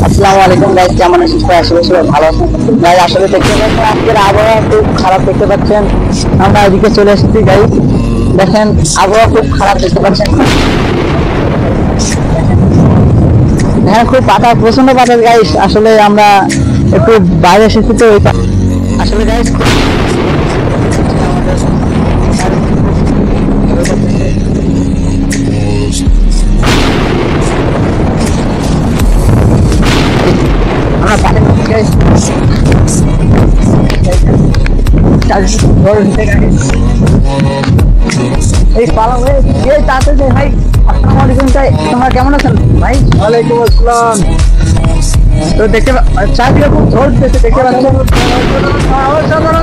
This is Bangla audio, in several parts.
আসসালামু আলাইকুম গাইস, কেমন আছেন সবাই? আশা করি সবাই ভালো আছেন। গাইস আসলে দেখতে পাচ্ছেন আজকের আবহাওয়া খুব খারাপ, দেখতে পাচ্ছেন। আমরা এদিকে চলে এসেছি গাইস, দেখেন আবহাওয়া খুব খারাপ দেখতে পাচ্ছেন। হ্যাঁ, খুব বাতাস, প্রচন্ড বাতাস গাইস। আসলে আমরা একটু বাইরে এসেছি তো আসলে গাইস তোমরা কেমন আছেন ভাই? ওয়ালাইকুম আসসালাম। তো দেখতে চারদিকে খুব ঝড় দিতেছে, দেখতে পাচ্ছেন। আপনারা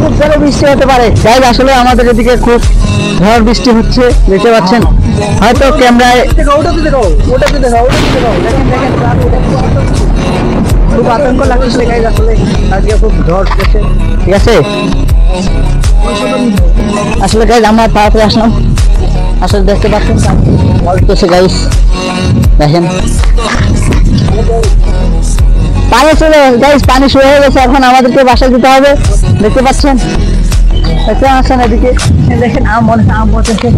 খুব জোরে বৃষ্টি হতে পারে গাইজ। আসলে আমাদের এদিকে খুব ঝড় বৃষ্টি হচ্ছে, দেখতে পাচ্ছেন। হয়তো ক্যামেরায় খুব আতঙ্ক লাগছে গাইজ। আসলে আজকে খুব ঝড় উঠেছে, ঠিক আছে। আসলে গাইজ আমরা তাড়াতাড়ি আসলাম। আসলে দেখতে পাচ্ছেন ঝড় উঠতেছে গাইজ, দেখেন পানি চলে গাইজ, পানি শুরু হয়ে গেছে। এখন আমাদেরকে বাসায় যেতে হবে, দেখতে পাচ্ছেন। দেখতে পাচ্ছেন এদিকে দেখেন আম মনে আম পড়তেছে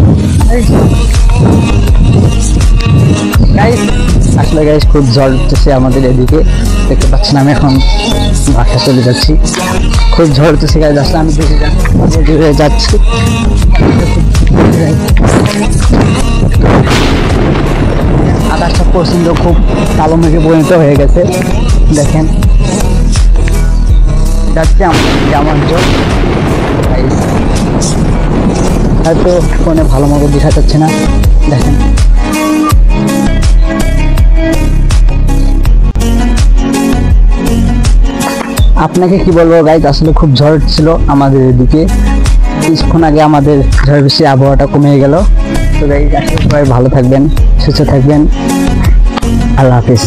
গাইজ। আসলে গাইজ খুব ঝড় উঠতেছে আমাদের এদিকে, দেখতে পাচ্ছেন। আমি এখন বাসায় চলে যাচ্ছি, খুব ঝড় উঠতেছে গাইজ। আসলে আমি দেখে যাচ্ছি। আকাশটা প্রচন্ড খুব কালো মেঘে পরিণত হয়ে গেছে, দেখেন। যাচ্ছে আমার হয়তো ফোনে ভালো মতো দেখা যাচ্ছে না, দেখেন। আপনাকে কি বলবো গাইজ, আসলে খুব ঝড় ছিল আমাদের এদিকে। কিছুক্ষণ আগে আমাদের ঝড় বেশি আবহাওয়াটা কমে গেল। তো গাইজ আসলে সবাই ভালো থাকবেন, সুস্থ থাকবেন। আল্লাহ হাফিজ।